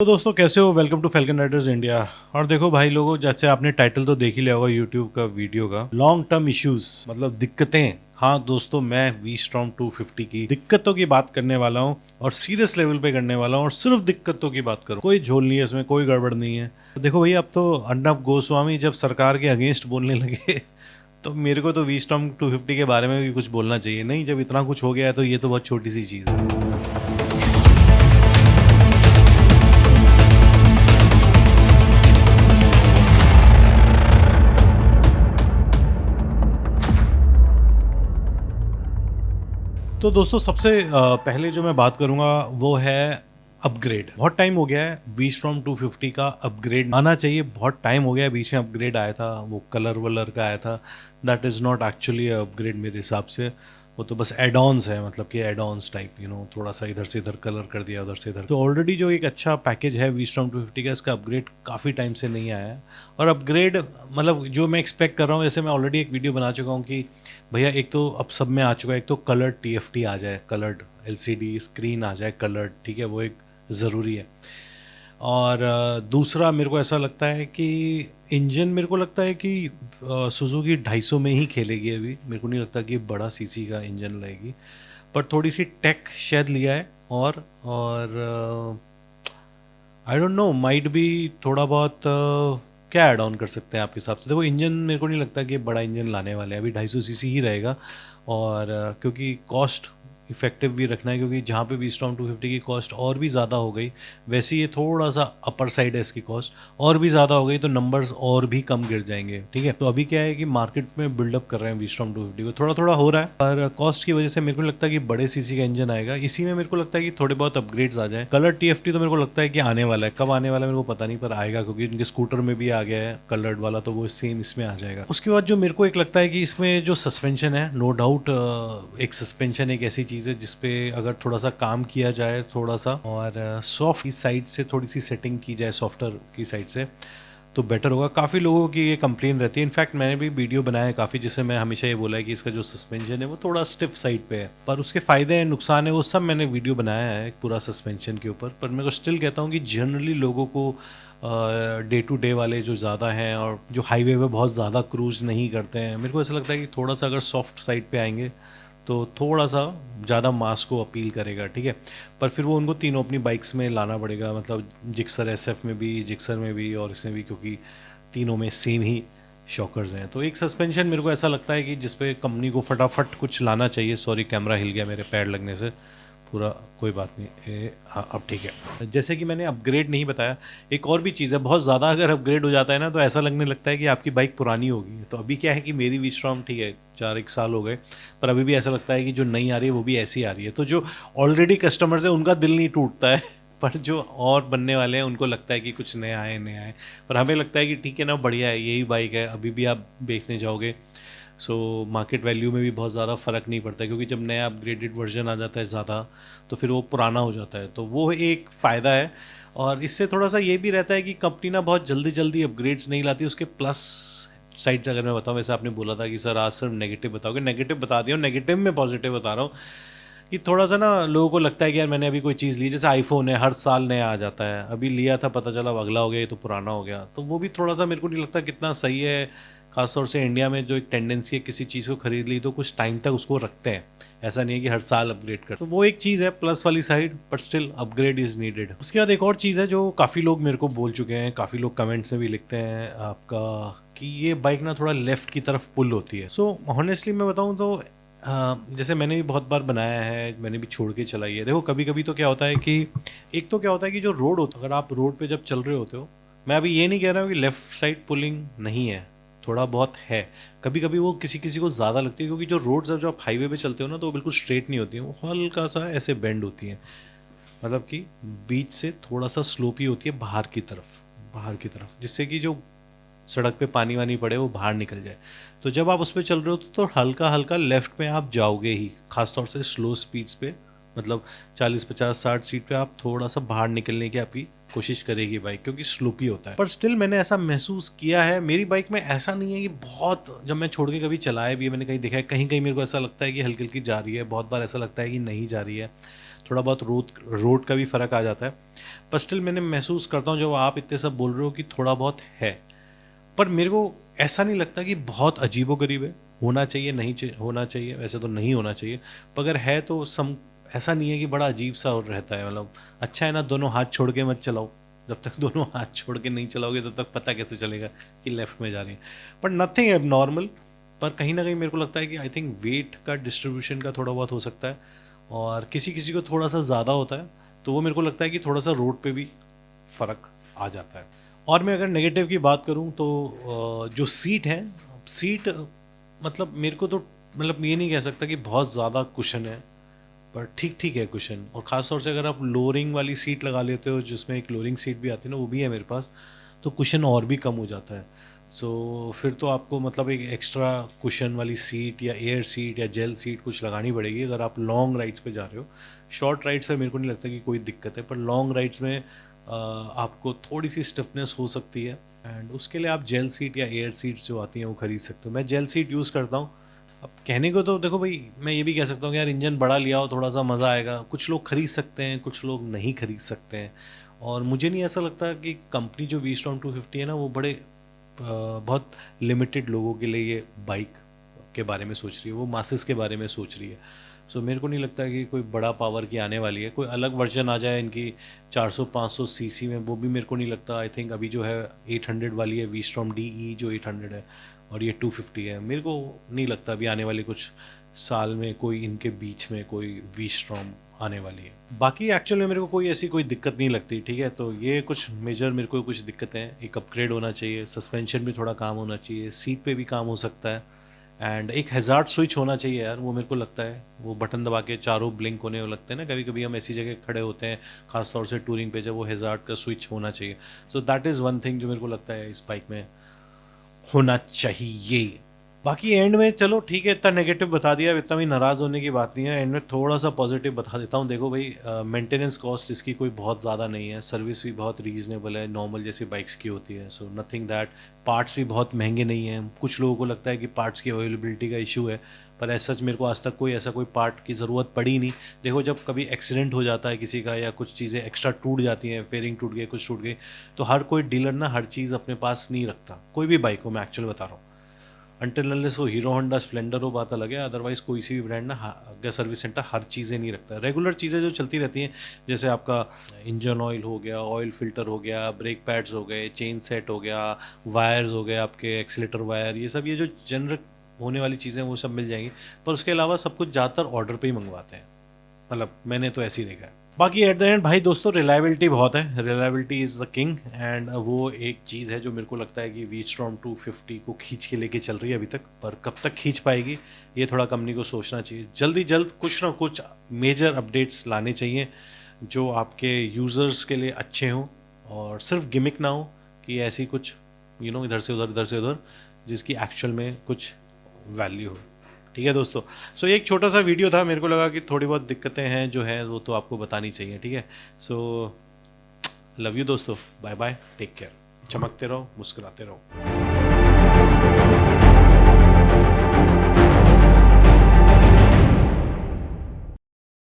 तो दोस्तों कैसे हो। Welcome to Falcon Riders India. और देखो भाई लोगों, जैसे आपने टाइटल तो देख ही लिया होगा यूट्यूब का वीडियो का, लॉन्ग टर्म इश्यूज मतलब दिक्कतें। हाँ दोस्तों, मैं वी स्टॉर्म 250 की दिक्कतों की बात करने वाला हूँ और सीरियस लेवल पे करने वाला हूँ और सिर्फ दिक्कतों की बात करूँ। कोई झोल नहीं है इसमें, कोई गड़बड़ नहीं है। तो देखो भाई, अब तो अर्नब गोस्वामी जब सरकार के अगेंस्ट बोलने लगे तो मेरे को तो वी स्टॉर्म 250 के बारे में भी कुछ बोलना चाहिए। नहीं, जब इतना कुछ हो गया है तो ये तो बहुत छोटी सी चीज़ है। तो दोस्तों सबसे पहले जो मैं बात करूंगा वो है अपग्रेड। बहुत टाइम हो गया है वी स्टॉर्म 250 का अपग्रेड आना चाहिए। बहुत टाइम हो गया है, बीच में अपग्रेड आया था, वो कलर वलर का आया था। That is not actually upgrade मेरे हिसाब से। वो तो बस एड ऑन्स है, मतलब कि एड ऑन्स टाइप, थोड़ा सा इधर से इधर कलर कर दिया, उधर से इधर। तो ऑलरेडी जो एक अच्छा पैकेज है वी स्टॉर्म 250 का, इसका अपग्रेड काफ़ी टाइम से नहीं आया है। और अपग्रेड मतलब जो मैं एक्सपेक्ट कर रहा हूँ, जैसे मैं ऑलरेडी एक वीडियो बना चुका हूँ कि भैया एक तो अब सब में आ चुका है, एक तो कलर्ड टीएफटी आ जाए, कलर्ड एलसीडी स्क्रीन आ जाए कलर्ड, ठीक है, वो एक ज़रूरी है। और दूसरा मेरे को ऐसा लगता है कि इंजन, मेरे को लगता है कि सुजुकी 250 में ही खेलेगी अभी। मेरे को नहीं लगता कि बड़ा सीसी का इंजन लाएगी, पर थोड़ी सी टेक शायद लिया है। और आई डोंट नो, माइट भी थोड़ा बहुत क्या ऐड ऑन कर सकते हैं आपके हिसाब से। देखो इंजन मेरे को नहीं लगता कि बड़ा इंजन लाने वाले हैं, अभी 250 सीसी ही रहेगा। और क्योंकि कॉस्ट इफेक्टिव भी रखना है, क्योंकि जहाँ पे वी स्टॉर्म 250 की कॉस्ट और भी ज़्यादा हो गई, वैसे ये थोड़ा सा अपर साइड है इसकी कॉस्ट, और भी ज़्यादा हो गई तो नंबर्स और भी कम गिर जाएंगे। ठीक है, तो अभी क्या है कि मार्केट में बिल्डअप कर रहे हैं वी स्टॉर्म 250 को, थोड़ा थोड़ा हो रहा है, पर कॉस्ट की वजह से मेरे को नहीं लगता कि बड़े सीसी का इंजन आएगा। इसी में मेरे को लगता है कि थोड़े बहुत अपग्रेड्स आ जाए। कलर टीएफटी तो मेरे को लगता है कि आने वाला है, कब आने वाला है मेरे को पता नहीं, पर आएगा, क्योंकि उनके स्कूटर में भी आ गया है कलर्ड वाला, तो वो सेम इसमें आ जाएगा। उसके बाद जो मेरे को एक लगता है कि इसमें जो सस्पेंशन है, नो डाउट एक सस्पेंशन एक ऐसी चीज़ है जिसपे अगर थोड़ा सा काम किया जाए, थोड़ा सा, और सॉफ्ट की साइड से थोड़ी सी सेटिंग की जाए, सॉफ्टवेयर की साइड से, तो बेटर होगा। काफ़ी लोगों की ये कंप्लेन रहती है। इनफैक्ट मैंने भी वीडियो बनाया है काफ़ी, जिससे मैं हमेशा ये बोला है कि इसका जो सस्पेंशन है वो थोड़ा स्टिफ साइड पे है, पर उसके फ़ायदे हैं, नुकसान है, वो सब मैंने वीडियो बनाया है पूरा सस्पेंशन के ऊपर। पर मैं को स्टिल कहता हूँ कि जनरली लोगों को डे टू डे वाले जो ज़्यादा हैं और जो हाईवे पे बहुत ज़्यादा क्रूज़ नहीं करते हैं, मेरे को ऐसा लगता है कि थोड़ा सा अगर सॉफ्ट साइड पे आएंगे तो थोड़ा सा ज़्यादा मास को अपील करेगा। ठीक है, पर फिर वो उनको तीनों अपनी बाइक्स में लाना पड़ेगा, मतलब जिक्सर एसएफ में भी, जिक्सर में भी और इसमें भी, क्योंकि तीनों में सेम ही शॉकर्स हैं। तो एक सस्पेंशन मेरे को ऐसा लगता है कि जिसपे कंपनी को फटाफट कुछ लाना चाहिए। सॉरी, कैमरा हिल गया मेरे पैर लगने से पूरा, कोई बात नहीं। हाँ अब ठीक है। जैसे कि मैंने अपग्रेड नहीं बताया, एक और भी चीज़ है, बहुत ज़्यादा अगर अपग्रेड हो जाता है ना तो ऐसा लगने लगता है कि आपकी बाइक पुरानी होगी। तो अभी क्या है कि मेरी वी स्टॉर्म ठीक है 4 1 साल हो गए, पर अभी भी ऐसा लगता है कि जो नई आ रही है वो भी ऐसी आ रही है। तो जो ऑलरेडी कस्टमर्स है उनका दिल नहीं टूटता है पर जो और बनने वाले हैं उनको लगता है कि कुछ नया है, नया है। पर हमें लगता है कि ठीक है ना, बढ़िया है, यही बाइक है। अभी भी आप बेचने जाओगे सो मार्केट वैल्यू में भी बहुत ज़्यादा फ़र्क नहीं पड़ता है, क्योंकि जब नया अपग्रेडेड वर्जन आ जाता है ज़्यादा, तो फिर वो पुराना हो जाता है। तो वो एक फ़ायदा है। और इससे थोड़ा सा ये भी रहता है कि कंपनी ना बहुत जल्दी जल्दी अपग्रेड्स नहीं लाती। उसके प्लस साइड्स अगर मैं बताऊँ, वैसे आपने बोला था कि सर आज सिर्फ नेगेटिव बताओगे, नेगेटिव बता दिया, नेगेटिव में पॉजिटिव बता रहा हूँ कि थोड़ा सा ना लोगों को लगता है कि यार मैंने अभी कोई चीज़ ली, जैसे आईफोन है हर साल नया आ जाता है, अभी लिया था पता चला अगला हो गया, ये तो पुराना हो गया। तो वो भी थोड़ा सा मेरे को नहीं लगता कितना सही है। खासतौर से इंडिया में जो एक टेंडेंसी है, किसी चीज़ को खरीद ली तो कुछ टाइम तक उसको रखते हैं, ऐसा नहीं है कि हर साल अपग्रेड कर। तो वो एक चीज़ है प्लस वाली side, but still upgrade is needed. उसके बाद एक और चीज़ है जो काफ़ी लोग मेरे को बोल चुके हैं, काफ़ी लोग कमेंट्स में भी लिखते हैं आपका, कि ये बाइक ना थोड़ा लेफ़्ट की तरफ पुल होती है। सो ऑनेस्टली मैं बताऊँ तो जैसे मैंने भी बहुत बार बनाया है, मैंने भी छोड़ के चलाई है। देखो कभी कभी तो क्या होता है कि एक तो क्या होता है कि जो रोड होता है, अगर आप रोड पे जब चल रहे होते हो, मैं अभी ये नहीं कह रहा हूँ कि लेफ़्ट साइड पुलिंग नहीं है, थोड़ा बहुत है। कभी कभी वो किसी किसी को ज़्यादा लगती है, क्योंकि जो रोड्स जब आप हाईवे पे चलते हो ना तो वो बिल्कुल स्ट्रेट नहीं होती हैं, वो हल्का सा ऐसे बेंड होती हैं, मतलब कि बीच से थोड़ा सा स्लोपी होती है बाहर की तरफ, बाहर की तरफ, जिससे कि जो सड़क पे पानी वानी पड़े वो बाहर निकल जाए। तो जब आप उस पर चल रहे हो तो हल्का हल्का लेफ्ट में आप जाओगे ही, खासतौर से स्लो स्पीड्स पे, मतलब 40 50 60 स्पीड पे आप थोड़ा सा बाहर निकलने की आपकी कोशिश करेगी बाइक, क्योंकि स्लोपी होता है। पर स्टिल मैंने ऐसा महसूस किया है मेरी बाइक में, ऐसा नहीं है कि बहुत, जब मैं छोड़ के कभी चलाया भी है, मैंने कहीं देखा है, कहीं कहीं मेरे को ऐसा लगता है कि हल्की हल्की जा रही है, बहुत बार ऐसा लगता है कि नहीं जा रही है। थोड़ा बहुत रोड का भी फ़र्क आ जाता है, पर स्टिल मैंने महसूस करता हूँ जब आप इतने सब बोल रहे हो कि थोड़ा बहुत है, पर मेरे को ऐसा नहीं लगता कि बहुत अजीबोगरीब है। होना चाहिए, नहीं होना चाहिए, वैसे तो नहीं होना चाहिए, पर अगर है तो ऐसा नहीं है कि बड़ा अजीब सा और रहता है। मतलब अच्छा है ना, दोनों हाथ छोड़ के मत चलाओ। जब तक दोनों हाथ छोड़ के नहीं चलाओगे तब तक पता कैसे चलेगा कि लेफ्ट में जा रही है। बट नथिंग एब नॉर्मल। पर कहीं ना कहीं मेरे को लगता है कि आई थिंक वेट का डिस्ट्रीब्यूशन का थोड़ा बहुत हो सकता है, और किसी किसी को थोड़ा सा ज़्यादा होता है, तो वो मेरे को लगता है कि थोड़ा सा रोड पे भी फ़र्क आ जाता है। और मैं अगर नेगेटिव की बात करूं तो जो सीट है, सीट मतलब मेरे को तो मतलब ये नहीं कह सकता कि बहुत ज़्यादा कुशन है, पर ठीक ठीक है कुशन। और ख़ास तौर से अगर आप लोअरिंग वाली सीट लगा लेते हो, जिसमें एक लोअरिंग सीट भी आती है ना, वो भी है मेरे पास, तो कुशन और भी कम हो जाता है। सो फिर तो आपको मतलब एक एक्स्ट्रा कुशन वाली सीट या एयर सीट या जेल सीट कुछ लगानी पड़ेगी अगर आप लॉन्ग राइड्स पे जा रहे हो। शॉर्ट राइड्स पे मेरे को नहीं लगता कि कोई दिक्कत है, पर लॉन्ग राइड्स में आपको थोड़ी सी स्टिफनेस हो सकती है, एंड उसके लिए आप जेल सीट या एयर सीट्स जो आती हैं वो खरीद सकते हो। मैं जेल सीट यूज़ करता हूँ। अब कहने को तो देखो भाई, मैं ये भी कह सकता हूँ कि यार इंजन बड़ा लिया हो थोड़ा सा मज़ा आएगा। कुछ लोग खरीद सकते हैं, कुछ लोग नहीं खरीद सकते हैं, और मुझे नहीं ऐसा लगता कि कंपनी जो वी-स्टॉर्म 250 है ना, वो बड़े बहुत लिमिटेड लोगों के लिए ये बाइक के बारे में सोच रही है, वो मासेस के बारे में सोच रही है। सो मेरे को नहीं लगता कि कोई बड़ा पावर की आने वाली है। कोई अलग वर्जन आ जाए इनकी 400-500 सीसी में, वो भी मेरे को नहीं लगता। आई थिंक अभी जो है 800 वाली है वी-स्टॉर्म DE जो 800 है, और ये 250 है। मेरे को नहीं लगता अभी आने वाले कुछ साल में कोई इनके बीच में कोई वी-स्टॉर्म आने वाली है। बाकी एक्चुअल में मेरे को कोई ऐसी कोई दिक्कत नहीं लगती, ठीक है। तो ये कुछ मेजर मेरे को कुछ दिक्कतें हैं। एक अपग्रेड होना चाहिए, सस्पेंशन भी थोड़ा काम होना चाहिए, सीट पे भी काम हो सकता है, एंड एक हैज़ार्ड स्विच होना चाहिए यार। वो मेरे को लगता है वो बटन दबा के चारों ब्लिंक होने लगते हैं ना, कभी कभी हम ऐसी जगह खड़े होते हैं खास तौर से टूरिंग पे, जब वो हैज़ार्ड का स्विच होना चाहिए। So that is one thing जो मेरे को लगता है इस बाइक में होना चाहिए। बाकी एंड में चलो ठीक है, इतना नेगेटिव बता दिया, अब इतना भी नाराज़ होने की बात नहीं है। एंड में थोड़ा सा पॉजिटिव बता देता हूँ। देखो भाई, मेंटेनेंस कॉस्ट इसकी कोई बहुत ज़्यादा नहीं है, सर्विस भी बहुत रीज़नेबल है, नॉर्मल जैसी बाइक्स की होती है। So nothing that. पार्ट्स भी बहुत महंगे नहीं हैं। कुछ लोगों को लगता है कि पार्ट्स की अवेलेबिलिटी का इशू है, पर ऐसा सच मेरे को आज तक कोई ऐसा कोई पार्ट की ज़रूरत पड़ी नहीं। देखो, जब कभी एक्सीडेंट हो जाता है किसी का, या कुछ चीज़ें एक्स्ट्रा टूट जाती हैं, फेयरिंग टूट गई, कुछ टूट गई, तो हर कोई डीलर ना हर चीज़ अपने पास नहीं रखता। कोई भी बाइक हो, मैं एक्चुअल बता रहा हूँ, अनटिल अनलेस वो हीरो होंडा स्प्लेंडर हो, बात अलग है। अदरवाइज़ कोई सी भी ब्रांड ना सर्विस सेंटर हर चीज़ें नहीं रखता। रेगुलर चीज़ें जो चलती रहती हैं, जैसे आपका इंजन ऑयल हो गया, ऑयल फिल्टर हो गया, ब्रेक पैड्स हो गए, चेन सेट हो गया, वायर्स हो गए, आपके एक्सीलेटर वायर, ये सब ये जो जनरल होने वाली चीज़ें वो सब मिल जाएंगी। पर उसके अलावा सब कुछ ज़्यादातर ऑर्डर पे ही मंगवाते हैं, मतलब मैंने तो ऐसे ही देखा है। बाकी एट द एंड भाई दोस्तों, रिलायबिलिटी बहुत है, reliability is the king, and वो एक चीज़ है जो मेरे को लगता है कि वी-स्टॉर्म 250 को खींच के लेके चल रही है अभी तक। पर कब तक खींच पाएगी, ये थोड़ा कंपनी को सोचना चाहिए। जल्दी जल्द कुछ ना कुछ मेजर अपडेट्स लाने चाहिए जो आपके यूज़र्स के लिए अच्छे हों, और सिर्फ गिमिक ना हो कि ऐसी कुछ इधर से उधर, इधर से उधर, जिसकी एक्चुअल में कुछ वैल्यू हो। ठीक है दोस्तों। सो एक छोटा सा वीडियो था, मेरे को लगा कि थोड़ी बहुत दिक्कतें हैं जो हैं वो तो आपको बतानी चाहिए। ठीक है। सो लव यू दोस्तों, बाय बाय, टेक केयर, चमकते रहो, मुस्कुराते रहो।